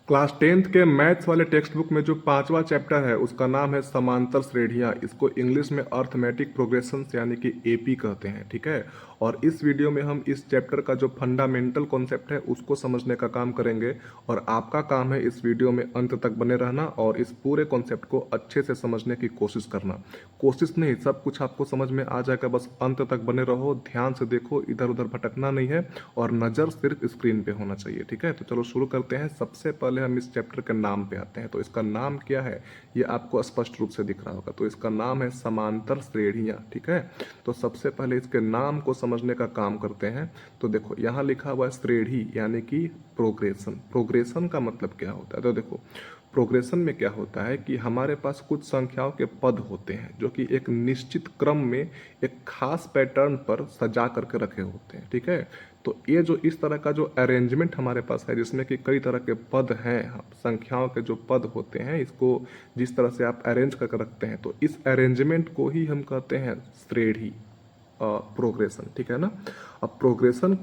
Class 10th के maths वाले text book में जो पांचवा चैप्टर है उसका नाम है समांतर श्रेणियाँ। इसको इंग्लिश में अर्थमेटिक प्रोग्रेशंस यानी कि एपी कहते हैं, ठीक है। और इस वीडियो में हम इस चैप्टर का जो फंडामेंटल कॉन्सेप्ट है उसको समझने का काम करेंगे। और आपका काम है इस वीडियो में अंत तक बने रहना और इस पूरे कॉन्सेप्ट को अच्छे से समझने की कोशिश करना। कोशिश नहीं, सब कुछ आपको समझ में आ जाएगा, बस अंत तक बने रहो, ध्यान से देखो, इधर उधर भटकना नहीं है और नज़र सिर्फ स्क्रीन पे होना चाहिए, ठीक है। तो चलो शुरू करते हैं। सबसे पहले हम इस चैप्टर के नाम पे आते हैं। तो इसका नाम क्या है ये आपको स्पष्ट रूप से दिख रहा होगा। तो इसका नाम है समांतर श्रेणियाँ, ठीक है। तो सबसे पहले इसके नाम को समझने का काम करते हैं। तो देखो यहाँ लिखा हुआ है श्रेणी यानी कि प्रोग्रेशन। प्रोग्रेशन का मतलब क्या होता है? तो देखो प्रोग्रेशन में क्या होता है कि हमारे पास कुछ संख्याओं के पद होते हैं जो कि एक निश्चित क्रम में एक खास पैटर्न पर सजा करके रखे होते हैं, ठीक है। तो ये जो इस तरह का जो अरेंजमेंट हमारे पास है जिसमें कि कई तरह के पद हैं, संख्याओं के जो पद होते हैं, इसको जिस तरह से आप अरेंज करके रखते हैं तो इस अरेंजमेंट को ही हम कहते हैं श्रेणी, प्रोग्रेशन, ठीक है ना। अब प्रोग्रेशन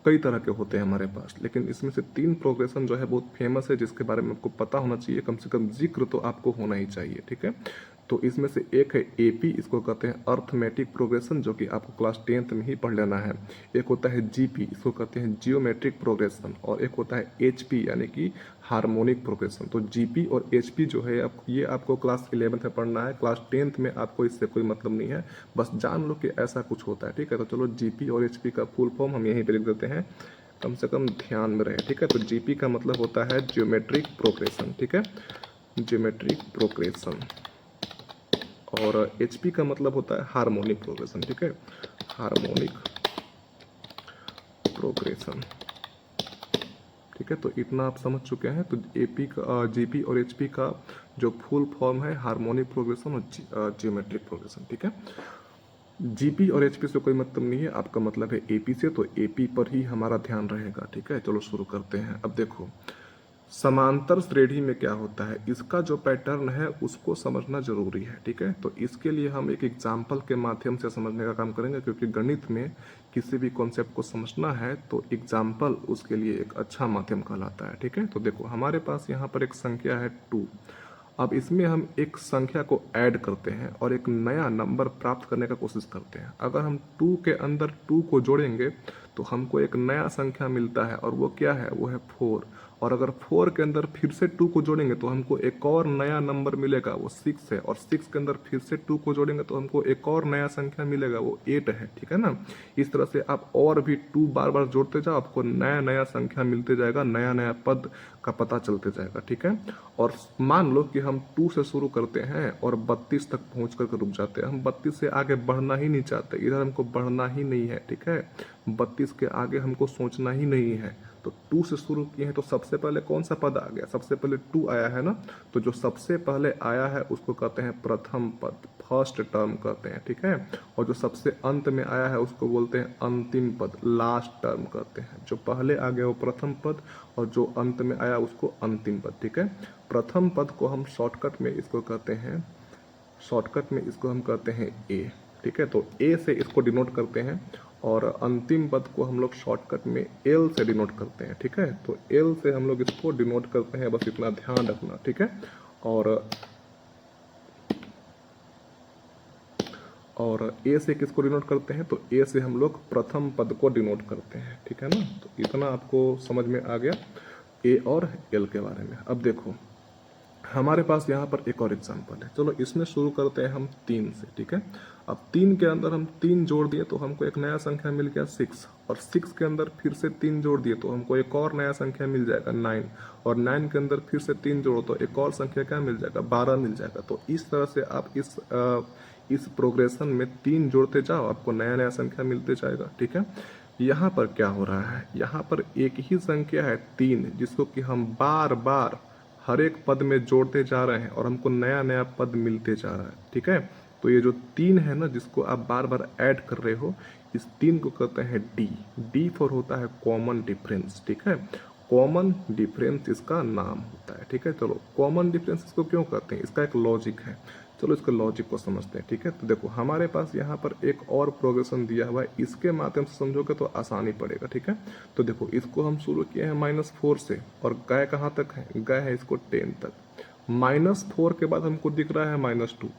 कई तरह के होते हैं हमारे पास, लेकिन इसमें से तीन प्रोग्रेशन जो है बहुत फेमस है जिसके बारे में आपको पता होना चाहिए, कम से कम जिक्र तो आपको होना ही चाहिए, ठीक है। तो इसमें से एक है एपी, इसको कहते हैं अर्थमेटिक प्रोग्रेशन, जो कि आपको क्लास 10th में ही पढ़ लेना है। एक होता है जीपी, इसको कहते हैं जियोमेट्रिक प्रोग्रेशन, और एक होता है एचपी यानी कि हार्मोनिक प्रोग्रेशन। तो जीपी और एचपी जो है ये आपको क्लास 11th में पढ़ना है, क्लास 10th में आपको इससे कोई मतलब नहीं है, बस जान लो कि ऐसा कुछ होता है, ठीक है। तो चलो जीपी और एचपी का फुल फॉर्म हम यहीं पे लिख देते हैं, कम से कम ध्यान में रहे, ठीक है। तो जीपी का मतलब होता है जियोमेट्रिक प्रोग्रेशन, ठीक है, जियोमेट्रिक प्रोग्रेशन। और एचपी का मतलब होता है हार्मोनिक प्रोग्रेशन, ठीक है, हार्मोनिक प्रोग्रेशन, ठीक है। तो इतना आप समझ चुके हैं। तो एपी का, जीपी और एचपी का जो फुल फॉर्म है हार्मोनिक प्रोग्रेशन और जियोमेट्रिक प्रोग्रेशन, ठीक है। जीपी और एचपी से कोई मतलब नहीं है, आपका मतलब है एपी से, तो एपी पर ही हमारा ध्यान रहेगा, ठीक है। चलो शुरू करते हैं। अब देखो समांतर श्रेणी में क्या होता है, इसका जो पैटर्न है उसको समझना जरूरी है, ठीक है। तो इसके लिए हम एक एग्जाम्पल के माध्यम से समझने का काम करेंगे, क्योंकि गणित में किसी भी कॉन्सेप्ट को समझना है तो एग्जाम्पल उसके लिए एक अच्छा माध्यम कहलाता है, ठीक है। तो देखो हमारे पास यहाँ पर एक संख्या है 2। अब इसमें हम एक संख्या को ऐड करते हैं और एक नया नंबर प्राप्त करने का कोशिश करते हैं। अगर हम 2 के अंदर 2 को जोड़ेंगे तो हमको एक नया संख्या मिलता है, और वो क्या है? वो है 4। और अगर 4 के अंदर फिर से 2 को जोड़ेंगे तो हमको एक और नया नंबर मिलेगा, वो 6 है। और 6 के अंदर फिर से 2 को जोड़ेंगे तो हमको एक और नया संख्या मिलेगा, वो 8 है, ठीक है ना। इस तरह से आप और भी 2 बार बार जोड़ते जाओ, आपको नया नया संख्या मिलते जाएगा, नया नया पद का पता चलते जाएगा, ठीक है। और मान लो कि हम 2 से शुरू करते हैं और 32 तक पहुंच करके रुक जाते हैं। हम 32 से आगे बढ़ना ही नहीं चाहते, इधर हमको बढ़ना ही नहीं है, ठीक है। 32 के आगे हमको सोचना ही नहीं है। तो 2 से शुरू किए हैं तो सबसे पहले कौन सा पद आ गया? सबसे पहले 2 आया है ना। तो जो सबसे पहले आया है उसको कहते हैं प्रथम पद, फर्स्ट टर्म कहते हैं, ठीक है। और जो सबसे अंत में आया है उसको बोलते हैं अंतिम पद, लास्ट टर्म कहते हैं। जो पहले आ गया वो प्रथम पद और जो अंत में आया उसको अंतिम पद, ठीक है। प्रथम पद को हम शॉर्टकट में इसको कहते हैं, शॉर्टकट में इसको हम कहते हैं ए, ठीक है। तो ए से इसको डिनोट करते हैं, और अंतिम पद को हम लोग शॉर्टकट में एल से डिनोट करते हैं, ठीक है। तो एल से हम लोग इसको डिनोट करते हैं, बस इतना ध्यान रखना, ठीक है। और ए से किसको डिनोट करते हैं? तो ए से हम लोग प्रथम पद को डिनोट करते हैं, ठीक है ना। तो इतना आपको समझ में आ गया ए और एल के बारे में। अब देखो हमारे पास यहाँ पर एक और एग्जांपल है, चलो इसमें शुरू करते हैं हम 3 से, ठीक है। अब 3 के अंदर हम 3 जोड़ दिए तो हमको एक नया संख्या मिल गया 6, और 6 के अंदर फिर से 3 जोड़ दिए तो हमको एक और नया संख्या मिल जाएगा 9, और 9 के अंदर फिर से 3 जोड़ो तो एक और संख्या क्या मिल जाएगा? 12 मिल जाएगा। तो इस तरह से आप इस प्रोग्रेशन में 3 जोड़ते जाओ, आपको नया नया संख्या मिलते जाएगा, ठीक है। यहाँ पर क्या हो रहा है? यहाँ पर एक ही संख्या है 3, जिसको कि हम बार बार हर एक पद में जोड़ते जा रहे हैं और हमको नया नया पद मिलते जा रहा है, ठीक है। तो ये जो 3 है ना जिसको आप बार बार ऐड कर रहे हो, इस 3 को कहते हैं डी। डी फॉर होता है कॉमन डिफरेंस, ठीक है। कॉमन डिफरेंस इसका नाम होता है, ठीक है। चलो कॉमन डिफरेंस इसको क्यों कहते हैं, इसका एक लॉजिक है। चलो इसके लॉजिक को समझते हैं, ठीक है। तो देखो हमारे पास यहाँ पर एक और प्रोग्रेशन दिया हुआ है, इसके माध्यम से समझोगे तो आसानी पड़ेगा, ठीक है। तो देखो इसको हम शुरू किए हैं -4 से, और गए कहाँ तक है, गए हैं इसको 10 तक। -4 के बाद हमको दिख रहा है -2।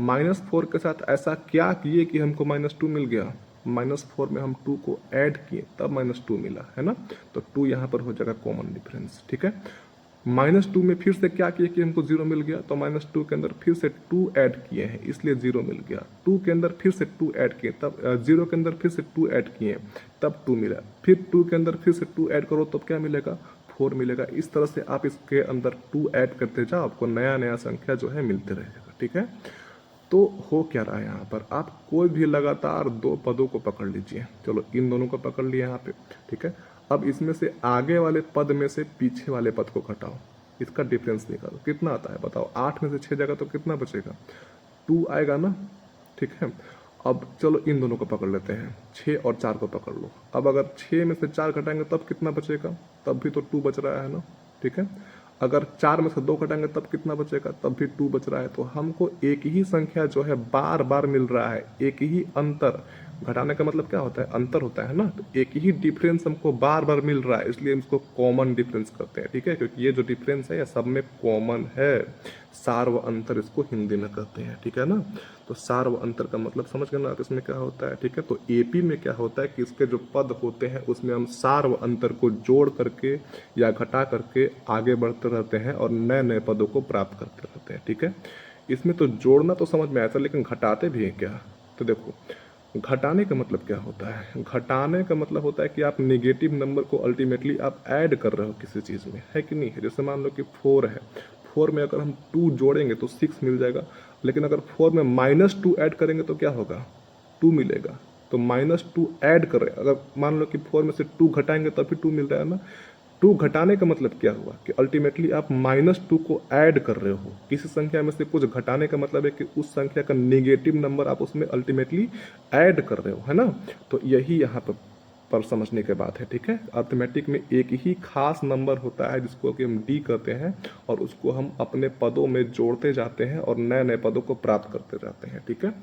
-4 के साथ ऐसा क्या किए कि हमको -2 मिल गया, -4 में हम 2 को ऐड किए तब -2 मिला, है ना। तो 2 यहाँ पर हो जाएगा कॉमन डिफरेंस, ठीक है। -2 में फिर से क्या किए कि हमको 0 मिल गया, तो -2 के अंदर फिर से 2 ऐड किए हैं इसलिए 0 मिल गया। 2 के अंदर फिर से 2 ऐड किए तब 0 के अंदर फिर से 2 ऐड किए तब 2 मिला। फिर 2 के अंदर फिर से 2 ऐड करो तब क्या मिलेगा, 4 मिलेगा। इस तरह से आप इसके अंदर 2 ऐड करते जाओ, आपको नया नया संख्या जो है मिलते रहेगा, ठीक है। तो हो क्या रहा है यहाँ पर, आप कोई भी लगातार 2 पदों को पकड़ लीजिए। चलो इन दोनों को पकड़ लिया यहाँ पे, ठीक है। अब इसमें से आगे वाले पद में से पीछे वाले पद को घटाओ, इसका डिफरेंस निकालो, कितना आता है बताओ। 8 में से 6 जाएगा तो कितना बचेगा, 2 आएगा ना, ठीक है। अब चलो इन दोनों को पकड़ लेते हैं, 6 और 4 को पकड़ लो। अब अगर 6 में से 4 घटाएंगे तब कितना बचेगा, तब भी तो 2 बच रहा है ना, ठीक है। अगर 4 में से 2 घटाएंगे तब कितना बचेगा, तब भी 2 बच रहा है। तो हमको एक ही संख्या जो है बार बार मिल रहा है, एक ही अंतर। घटाने का मतलब क्या होता है, अंतर होता है ना। तो एक ही डिफरेंस हमको बार बार मिल रहा है, इसलिए हम इसको कॉमन डिफरेंस करते हैं, ठीक है। क्योंकि ये जो डिफरेंस है ये सब में कॉमन है, सार व अंतर इसको हिंदी में कहते हैं, ठीक है ना। तो सार व अंतर का मतलब समझ गए ना आप इसमें क्या होता है, ठीक है। तो एपी में क्या होता है कि इसके जो पद होते हैं उसमें हम सार व अंतर को जोड़ करके या घटा करके आगे बढ़ते रहते हैं और नए नए पदों को प्राप्त करते रहते हैं, ठीक है। इसमें तो जोड़ना तो समझ में आया था, लेकिन घटाते भी हैं क्या। तो देखो घटाने का मतलब क्या होता है, घटाने का मतलब होता है कि आप नेगेटिव नंबर को अल्टीमेटली आप ऐड कर रहे हो किसी चीज़ में, है कि नहीं है। जैसे मान लो कि 4 है, 4 में अगर हम 2 जोड़ेंगे तो 6 मिल जाएगा, लेकिन अगर 4 में -2 ऐड करेंगे तो क्या होगा, 2 मिलेगा। तो -2 ऐड कर रहे हैं, अगर मान लो कि 4 में से 2 घटाएंगे तभी 2 मिल रहा है ना। 2 घटाने का मतलब क्या हुआ कि अल्टीमेटली आप -2 को ऐड कर रहे हो, किसी संख्या में से कुछ घटाने का मतलब है कि उस संख्या का नेगेटिव नंबर आप उसमें अल्टीमेटली ऐड कर रहे हो, है ना। तो यही यहाँ पर समझने के बात है, ठीक है। अर्थमेटिक में एक ही खास नंबर होता है जिसको कि हम डी कहते हैं, और उसको हम अपने पदों में जोड़ते जाते हैं और नए नए पदों को प्राप्त करते जाते हैं, ठीक है।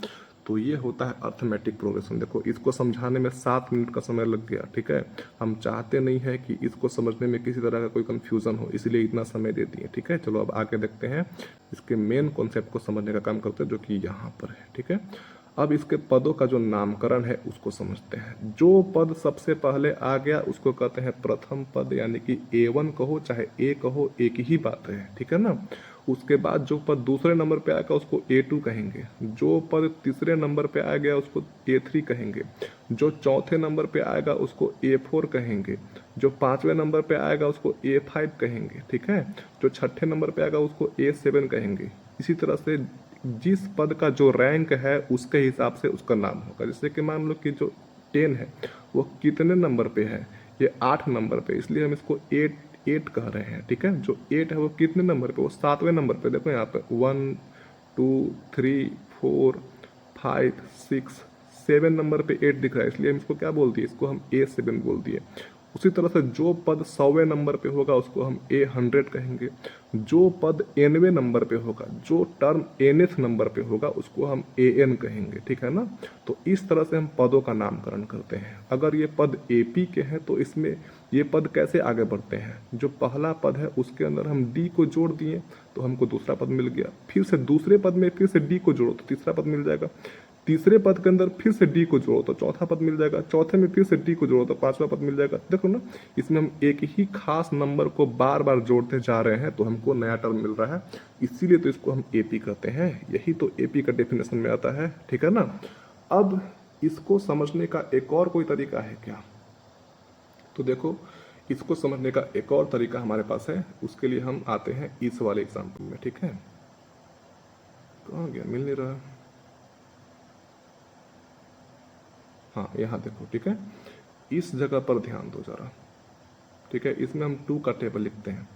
तो ये होता है अर्थमेटिक प्रोग्रेशन। देखो इसको समझाने में 7 मिनट का समय लग गया, ठीक है। हम चाहते नहीं है कि इसको समझने में किसी तरह का कोई कंफ्यूजन हो, इसलिए इतना समय दे दिए, ठीक है। चलो अब आगे देखते हैं, इसके मेन कॉन्सेप्ट को समझने का काम करते हैं, जो कि यहाँ पर है, ठीक है। अब इसके पदों का जो नामकरण है उसको समझते हैं। जो पद सबसे पहले आ गया उसको कहते हैं प्रथम पद, यानी कि A1 कहो चाहे A कहो, एक ही बात है, ठीक है ना। उसके बाद जो पद दूसरे नंबर पे आएगा उसको A2 कहेंगे, जो पद तीसरे नंबर पे आ गया उसको A3 कहेंगे, जो चौथे नंबर पे आएगा उसको A4 कहेंगे, जो पांचवें नंबर पे आएगा उसको A5 कहेंगे, ठीक है। जो छठे नंबर पे आएगा उसको A7 कहेंगे। इसी तरह से जिस पद का जो रैंक है उसके हिसाब से उसका नाम होगा। जैसे कि मान लो कि जो 10 है वो कितने नंबर पे है, ये 8 नंबर पे, इसलिए हम इसको 8 कह रहे हैं, ठीक है। जो 8 है वो कितने नंबर पे, वो 7वें नंबर पे। देखो यहाँ पे 1 2 3 4 5 6 7 नंबर पे 8 दिख रहा है, इसलिए हम इसको क्या बोल दिए, इसको हम A7 बोल दिए। उसी तरह से जो पद 100वें नंबर पे होगा उसको हम A100 कहेंगे। जो पद nवें नंबर पे होगा, जो टर्म nth नंबर पे होगा उसको हम an कहेंगे, ठीक है ना। तो इस तरह से हम पदों का नामकरण करते हैं। अगर ये पद AP के हैं तो इसमें ये पद कैसे आगे बढ़ते हैं, जो पहला पद है उसके अंदर हम D को जोड़ दिए तो हमको दूसरा पद मिल गया, फिर से दूसरे पद में फिर से D को जोड़ो तो तीसरा पद मिल जाएगा, तीसरे पद के अंदर फिर से D को जोड़ो तो चौथा पद मिल जाएगा, चौथे में फिर से D को जोड़ो तो पांचवा पद मिल जाएगा। देखो ना, इसमें हम एक ही खास नंबर को बार बार जोड़ते जा रहे हैं तो हमको नया टर्म मिल रहा है, इसीलिए तो इसको हम AP कहते हैं। यही तो AP का डेफिनेशन में आता है, ठीक है ना। अब इसको समझने का एक और कोई तरीका है क्या, तो देखो इसको समझने का एक और तरीका हमारे पास है। उसके लिए हम आते हैं इस वाले एग्जाम्पल में, ठीक है। कहाँ गया, मिल नहीं रहा, हाँ यहाँ देखो, ठीक है। इस जगह पर ध्यान दो जरा, ठीक है। इसमें हम 2 का टेबल लिखते हैं।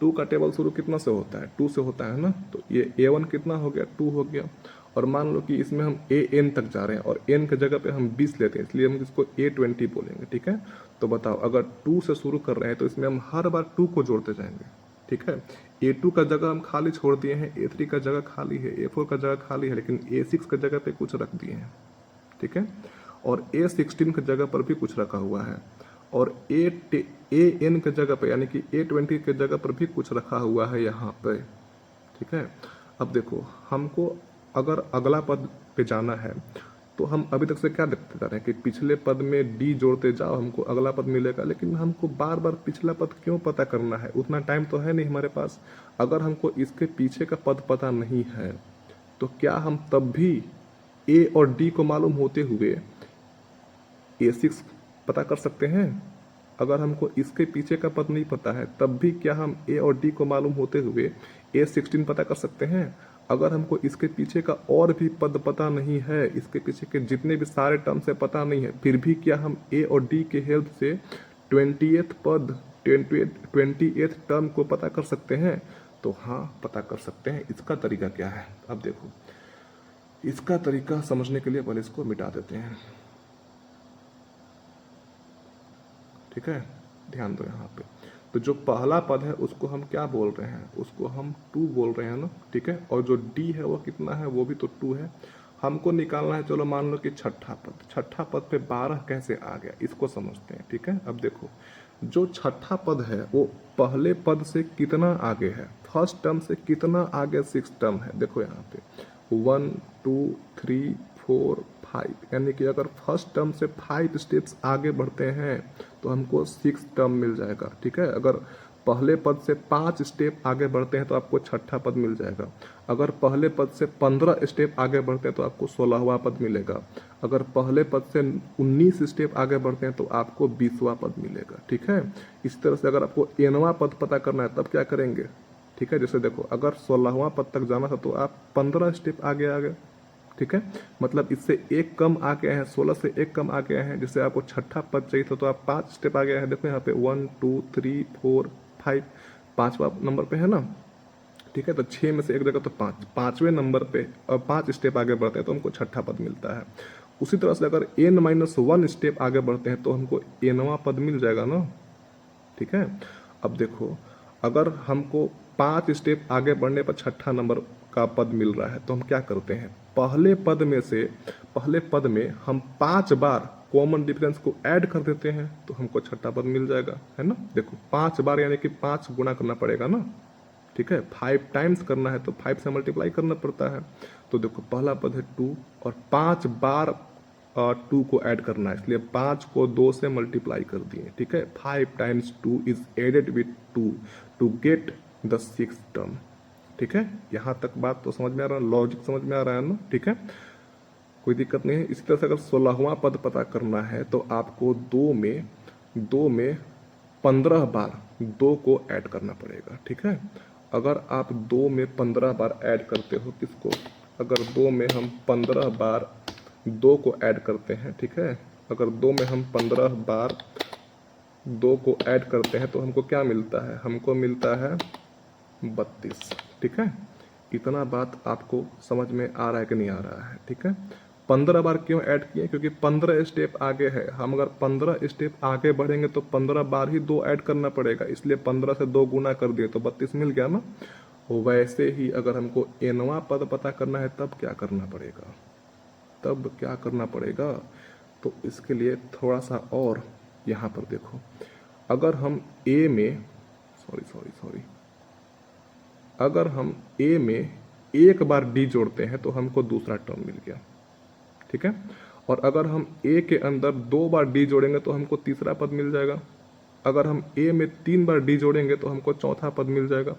2 का टेबल शुरू कितना से होता है, 2 से होता है ना। तो ये A1 कितना हो गया, 2 हो गया। और मान लो कि इसमें हम AN तक जा रहे हैं और N की जगह पे हम 20 लेते हैं, इसलिए हम इसको A20 बोलेंगे, ठीक है। तो बताओ अगर 2 से शुरू कर रहे हैं तो इसमें हम हर बार 2 को जोड़ते जाएंगे, ठीक है। A2 का जगह हम खाली छोड़ दिए हैं, A3 का जगह खाली है, A4 का जगह खाली है, लेकिन A6 का जगह पे कुछ रख दिए हैं, ठीक है। और A16 की जगह पर भी कुछ रखा हुआ है, और AN की जगह पे यानी कि A20 की जगह पर भी कुछ रखा हुआ है यहाँ पे, ठीक है। अब देखो, हमको अगर अगला पद पे जाना है तो हम अभी तक से क्या देखते जा रहे हैं कि पिछले पद में डी जोड़ते जाओ हमको अगला पद मिलेगा, लेकिन हमको बार बार पिछला पद क्यों पता करना है? उतना टाइम तो है नहीं हमारे पास। अगर हमको इसके पीछे का पद पता नहीं है तो क्या हम तब भी ए और डी को मालूम होते हुए A6 पता कर सकते हैं? अगर हमको इसके पीछे का पद नहीं पता है तब भी क्या हम ए और डी को मालूम होते हुए A16 पता कर सकते हैं? अगर हमको इसके पीछे का और भी पद पता नहीं है, इसके पीछे के जितने भी सारे टर्म से पता नहीं है, फिर भी क्या हम ए और डी के हेल्प से 20th पद 20th टर्म को पता कर सकते हैं? तो हाँ, पता कर सकते हैं। इसका तरीका क्या है? अब देखो, इसका तरीका समझने के लिए पहले इसको मिटा देते हैं, ठीक है। ध्यान दो यहाँ पे, तो जो पहला पद है उसको हम क्या बोल रहे हैं? उसको हम 2 बोल रहे हैं ना, ठीक है। और जो डी है वो कितना है? वो भी तो 2 है। हमको निकालना है, चलो मान लो कि छठा पद पे 12 कैसे आ गया, इसको समझते हैं, ठीक है। अब देखो, जो छठा पद है वो पहले पद से कितना आगे है? फर्स्ट टर्म से कितना आगे 6 टर्म है? देखो यहाँ पे 1 2 3 4 5, यानी कि अगर फर्स्ट टर्म से 5 स्टेप्स आगे बढ़ते हैं तो हमको 6 टर्म मिल जाएगा, ठीक है। अगर पहले पद से 5 स्टेप आगे बढ़ते हैं तो आपको छठा पद मिल जाएगा। अगर पहले पद से 15 स्टेप आगे बढ़ते हैं तो आपको 16वां पद मिलेगा। अगर पहले पद से 19 स्टेप आगे बढ़ते हैं तो आपको 20वां पद मिलेगा, ठीक है। इस तरह से अगर आपको nवां पद पता करना है तब क्या करेंगे, ठीक है। जैसे देखो, अगर 16वां पद तक जाना था तो आप 15 स्टेप आगे आ गए, ठीक है। मतलब इससे एक कम आ गए हैं, 16 से एक कम आ गए हैं। जैसे आपको छठा पद चाहिए था तो आप 5 स्टेप आ गए हैं। देखो यहाँ पे 1 2 3 4 5, 5वां नंबर पे है ना, ठीक है। तो 6 में से एक जगह तो 5, 5वें नंबर पे और 5 स्टेप आगे बढ़ते हैं तो हमको छठा पद मिलता है। उसी तरह से अगर n-1 स्टेप आगे बढ़ते हैं तो हमको nवां पद मिल जाएगा ना, ठीक है। अब देखो, अगर हमको 5 स्टेप आगे बढ़ने पर छठा नंबर का पद मिल रहा है तो हम क्या करते हैं? पहले पद में हम 5 बार कॉमन डिफरेंस को ऐड कर देते हैं तो हमको छठा पद मिल जाएगा, है ना। देखो 5 बार यानी कि 5 गुना करना पड़ेगा ना, ठीक है। 5 टाइम्स करना है तो 5 से मल्टीप्लाई करना पड़ता है। तो देखो, पहला पद है 2 और 5 बार 2 को ऐड करना है, इसलिए 5 को 2 से मल्टीप्लाई कर दिए, ठीक है। 5 times 2 is added with 2 to get the 6th term, ठीक है। यहाँ तक बात तो समझ में आ रहा है, लॉजिक समझ में आ रहा है ना, ठीक है। कोई दिक्कत नहीं है। इसी तरह से अगर 16वां पद पता करना है तो आपको 2 में 15 बार 2 को ऐड करना पड़ेगा, ठीक है। अगर आप 2 में 15 बार ऐड करते हो, किसको? अगर 2 में हम 15 बार 2 को ऐड करते हैं, ठीक है। अगर 2 में हम 15 बार 2 को ऐड करते हैं तो हमको क्या मिलता है? हमको मिलता है 32, ठीक है। इतना बात आपको समझ में आ रहा है कि नहीं आ रहा है, ठीक है। 15 बार क्यों ऐड किए? क्योंकि 15 स्टेप आगे है। हम अगर 15 स्टेप आगे बढ़ेंगे तो 15 बार ही 2 ऐड करना पड़ेगा, इसलिए 15 से 2 गुना कर दिए तो 32 मिल गया ना। वैसे ही अगर हमको nवां पद पता करना है तब क्या करना पड़ेगा? तो इसके लिए थोड़ा सा और यहाँ पर देखो, अगर हम ए में अगर हम ए में एक बार डी जोड़ते हैं तो हमको दूसरा टर्म मिल गया, ठीक है। और अगर हम ए के अंदर 2 बार डी जोड़ेंगे तो हमको तीसरा पद मिल जाएगा। अगर हम ए में 3 बार डी जोड़ेंगे तो हमको चौथा पद मिल जाएगा।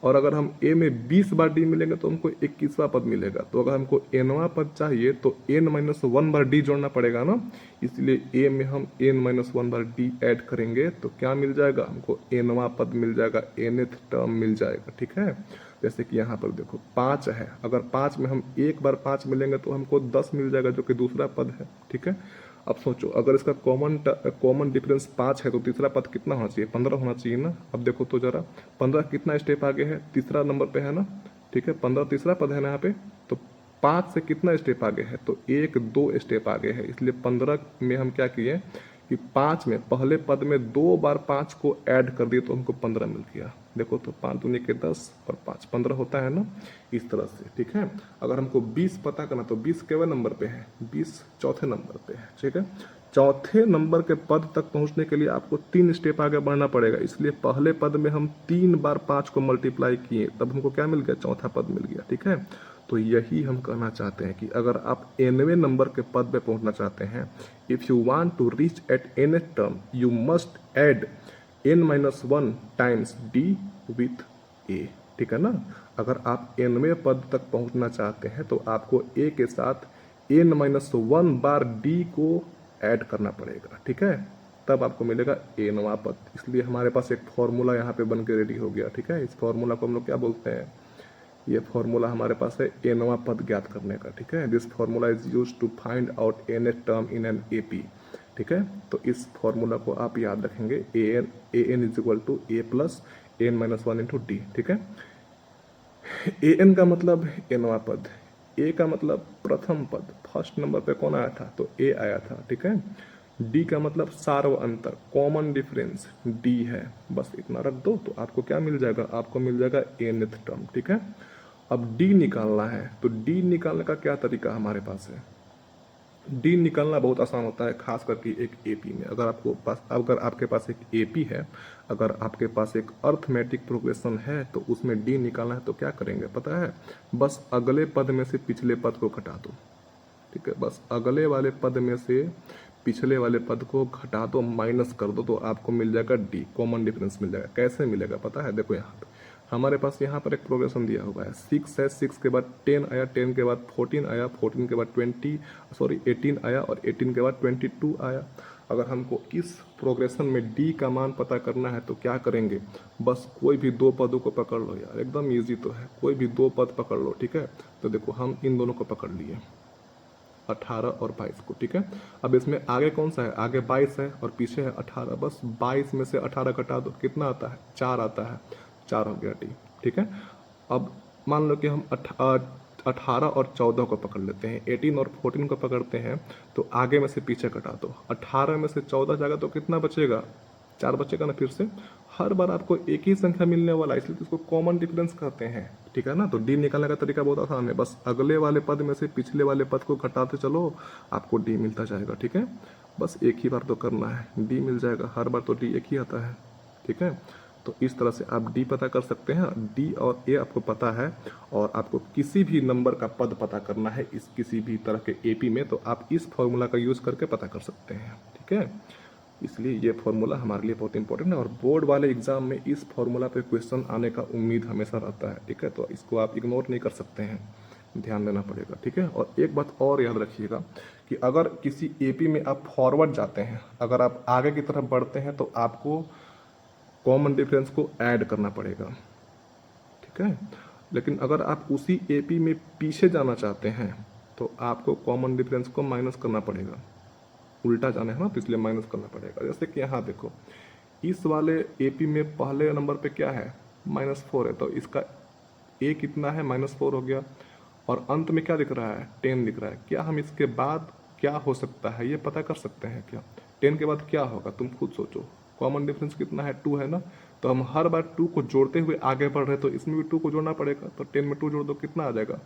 और अगर हम ए में 20 बार डी मिलेंगे तो हमको 21वां पद मिलेगा। तो अगर हमको nवां पद चाहिए तो n-1 बार डी जोड़ना पड़ेगा ना, इसलिए ए में हम n-1 बार डी ऐड करेंगे तो क्या मिल जाएगा? हमको nवां पद मिल जाएगा, nth टर्म मिल जाएगा, ठीक है। जैसे कि यहाँ पर देखो 5 है, अगर 5 में हम एक बार 5 मिलेंगे तो हमको 10 मिल जाएगा जो कि दूसरा पद है, ठीक है। अब सोचो, अगर इसका कॉमन डिफरेंस 5 है तो तीसरा पद कितना होना चाहिए? 15 होना चाहिए ना। अब देखो तो जरा, 15 कितना स्टेप आगे है? तीसरा नंबर पे है ना, ठीक है। 15 तीसरा पद है ना यहाँ पे। तो 5 से कितना स्टेप आगे है? तो 1 2 स्टेप आगे है, इसलिए 15 में हम क्या किए कि 5 में पहले पद में 2 बार 5 को ऐड कर दिए तो हमको 15 मिल गया। देखो तो 5 दूनी के 10 और 5 15 होता है ना, इस तरह से, ठीक है। अगर हमको 20 पता करना तो 20 केवल नंबर पे है, 20 चौथे नंबर पे है, ठीक है। चौथे नंबर के पद तक पहुंचने के लिए आपको 3 स्टेप आगे बढ़ना पड़ेगा, इसलिए पहले पद में हम 3 बार 5 को मल्टीप्लाई किए तब हमको क्या मिल गया, चौथा पद मिल गया, ठीक है। तो यही हम कहना चाहते हैं कि अगर आप nवें नंबर के पद पे पहुंचना चाहते हैं, if you want to reach at nth term you must add n-1 times d with a, ठीक है ना। अगर आप nवें पद तक पहुंचना चाहते हैं तो आपको a के साथ n-1 बार d को ऐड करना पड़ेगा, ठीक है, तब आपको मिलेगा nवां पद। इसलिए हमारे पास एक फॉर्मूला यहाँ पे बन के रेडी हो गया, ठीक है। इस फॉर्मूला को हम लोग क्या बोलते हैं, ये फॉर्मूला हमारे पास है nवां पद ज्ञात करने का, ठीक है। This formula is use to find out nth term in an AP, ठीक है। तो इस फॉर्मूला को आप याद रखेंगे, an is equal to a plus n-1 into D, ठीक है। an का मतलब nवां पद, a का मतलब प्रथम पद, फर्स्ट नंबर पे कौन आया था, तो a आया था, ठीक है। d का मतलब सार्व अंतर, कॉमन डिफरेंस d है, बस इतना रख दो तो आपको क्या मिल जाएगा, आपको मिल जाएगा nth टर्म, ठीक है। अब d निकालना है, तो d निकालने का क्या तरीका हमारे पास है, डी निकालना बहुत आसान होता है, खास करके एक एपी में। अगर आपके पास एक एपी है, अगर आपके पास एक अर्थमेटिक प्रोग्रेशन है तो उसमें डी निकालना है तो क्या करेंगे पता है, बस अगले पद में से पिछले पद को घटा दो, ठीक है। बस अगले वाले पद में से पिछले वाले पद को घटा दो, माइनस कर दो, तो आपको मिल जाएगा डी, कॉमन डिफरेंस मिल जाएगा। कैसे मिलेगा पता है, देखो यहाँ पे हमारे पास यहाँ पर एक प्रोग्रेशन दिया हुआ है, 6 है, 6 के बाद 10 आया, 10 के बाद 14 आया, 14 के बाद 18 आया और 18 के बाद 22 आया। अगर हमको इस प्रोग्रेशन में डी का मान पता करना है तो क्या करेंगे, बस कोई भी दो पदों को पकड़ लो यार, एकदम ईजी तो है, कोई भी दो पद पकड़ लो, ठीक है। तो देखो हम इन दोनों को पकड़ लिए, 18 और 22 को, ठीक है। अब इसमें आगे कौन सा है, आगे 22 है और पीछे है 18, बस 22 में से 18 घटा दो, कितना आता है, 4 आता है, 4 हो गया डी, ठीक है। अब मान लो कि हम 18 और 14 को पकड़ लेते हैं, 18 और 14 को पकड़ते हैं, तो आगे में से पीछे घटा दो, 18 में से 14 जाएगा तो कितना बचेगा, 4 बचेगा ना। फिर से हर बार आपको एक ही संख्या मिलने वाला है, इसलिए इसको कॉमन डिफरेंस कहते हैं, ठीक है ना। तो डी निकालने का तरीका बहुत आसान है, बस अगले वाले पद में से पिछले वाले पद को घटाते चलो, आपको डी मिलता जाएगा, ठीक है। बस एक ही बार तो करना है, डी मिल जाएगा, हर बार तो डी एक ही आता है, ठीक है। तो इस तरह से आप डी पता कर सकते हैं, डी और ए आपको पता है, और आपको किसी भी नंबर का पद पता करना है इस किसी भी तरह के एपी में, तो आप इस फॉर्मूला का यूज़ करके पता कर सकते हैं, ठीक है। इसलिए ये फॉर्मूला हमारे लिए बहुत इंपॉर्टेंट है, और बोर्ड वाले एग्जाम में इस फॉर्मूला पे क्वेश्चन आने का उम्मीद हमेशा रहता है, ठीक है। तो इसको आप इग्नोर नहीं कर सकते हैं, ध्यान देना पड़ेगा, ठीक है। और एक बात और याद रखिएगा कि अगर किसी एपी में आप फॉरवर्ड जाते हैं, अगर आप आगे की तरफ बढ़ते हैं तो आपको कॉमन डिफरेंस को ऐड करना पड़ेगा, ठीक है। लेकिन अगर आप उसी एपी में पीछे जाना चाहते हैं तो आपको कॉमन डिफरेंस को माइनस करना पड़ेगा, उल्टा जाना है ना, तो इसलिए माइनस करना पड़ेगा। जैसे कि यहाँ देखो, इस वाले एपी में पहले नंबर पे क्या है, -4 है, तो इसका ए कितना है, -4 हो गया, और अंत में क्या दिख रहा है, 10 दिख रहा है। क्या हम इसके बाद क्या हो सकता है ये पता कर सकते हैं क्या, 10 के बाद क्या होगा, तुम खुद सोचो। कॉमन डिफरेंस कितना है, 2 है ना, तो हम हर बार 2 को जोड़ते हुए आगे बढ़ रहे हैं, तो इसमें भी 2 को जोड़ना पड़ेगा, तो 10 में 2 जोड़ दो, कितना आ जाएगा,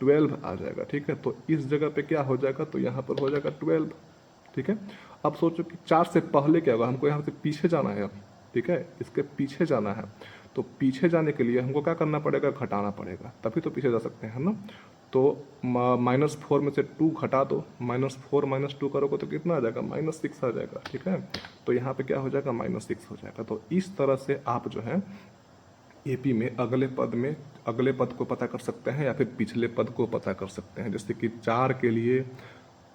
12 आ जाएगा, ठीक है। तो इस जगह पे क्या हो जाएगा, तो यहाँ पर हो जाएगा 12, ठीक है। अब सोचो कि 4 से पहले क्या होगा, हमको यहाँ से पीछे जाना है अब, ठीक है, इसके पीछे जाना है, तो पीछे जाने के लिए हमको क्या करना पड़ेगा, घटाना पड़ेगा, तभी तो पीछे जा सकते हैं ना। तो -4 में से 2 घटा दो, -4 -2 करोगे तो कितना आ जाएगा, -6 आ जाएगा, ठीक है। तो यहाँ पे क्या हो जाएगा, -6 हो जाएगा। तो इस तरह से आप जो है एपी में अगले पद को पता कर सकते हैं या फिर पिछले पद को पता कर सकते हैं। जैसे कि 4 के लिए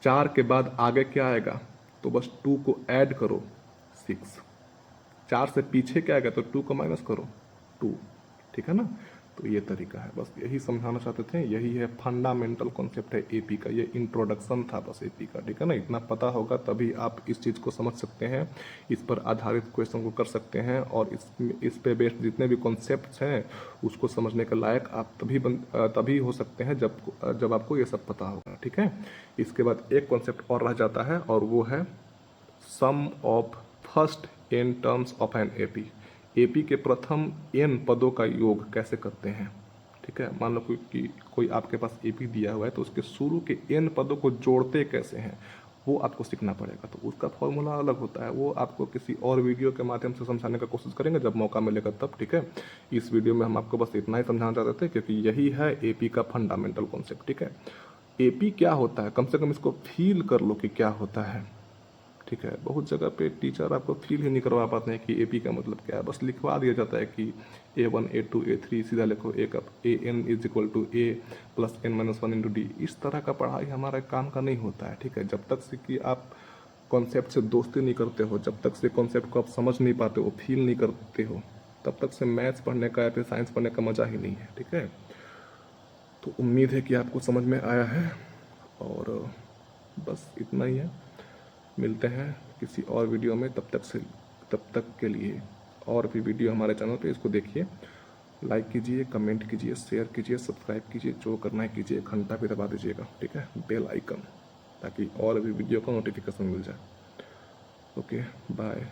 4 के बाद आगे क्या आएगा, तो बस 2 को ऐड करो, 6, 4 से पीछे क्या आएगा, तो 2 को माइनस करो, 2, ठीक है ना। तो ये तरीका है, बस यही समझाना चाहते थे, यही है फंडामेंटल कॉन्सेप्ट है एपी का, ये इंट्रोडक्शन था बस एपी का, ठीक है ना। इतना पता होगा तभी आप इस चीज़ को समझ सकते हैं, इस पर आधारित क्वेश्चन को कर सकते हैं, और इस पे बेस्ड जितने भी कॉन्सेप्ट्स हैं उसको समझने के लायक आप तभी हो सकते हैं जब आपको ये सब पता होगा, ठीक है। इसके बाद एक कॉन्सेप्ट और रह जाता है, और वो है sum of first n terms of an AP. AP के प्रथम एन पदों का योग कैसे करते हैं, ठीक है। मान लो कोई आपके पास एपी दिया हुआ है तो उसके शुरू के एन पदों को जोड़ते कैसे हैं वो आपको सीखना पड़ेगा। तो उसका फॉर्मूला अलग होता है, वो आपको किसी और वीडियो के माध्यम से समझाने का कोशिश करेंगे जब मौका मिलेगा तब, ठीक है। इस वीडियो में हम आपको बस इतना ही समझाना चाहते थे क्योंकि यही है एपी का फंडामेंटल कॉन्सेप्ट, ठीक है। एपी क्या होता है, कम से कम इसको फील कर लो कि क्या होता है, ठीक है। बहुत जगह पे टीचर आपको फील ही नहीं करवा पाते हैं कि एपी का मतलब क्या है, बस लिखवा दिया जाता है कि A1 A2 A3 सीधा लिखो ए का AN is equal to A plus N-1 into D. इस तरह का पढ़ाई हमारा काम का नहीं होता है, ठीक है। जब तक से कि आप कॉन्सेप्ट से दोस्ती नहीं करते हो, जब तक से कॉन्सेप्ट को आप समझ नहीं पाते हो, फील नहीं करते हो, तब तक से मैथ्स पढ़ने का या फिर साइंस पढ़ने का मज़ा ही नहीं है, ठीक है। तो उम्मीद है कि आपको समझ में आया है और बस इतना ही है। मिलते हैं किसी और वीडियो में, तब तक के लिए और भी वीडियो हमारे चैनल पे, इसको देखिए, लाइक कीजिए, कमेंट कीजिए, शेयर कीजिए, सब्सक्राइब कीजिए, जो करना है कीजिए, घंटा भी दबा दीजिएगा, ठीक है, बेल आइकन, ताकि और भी वीडियो का नोटिफिकेशन मिल जाए। Okay, bye.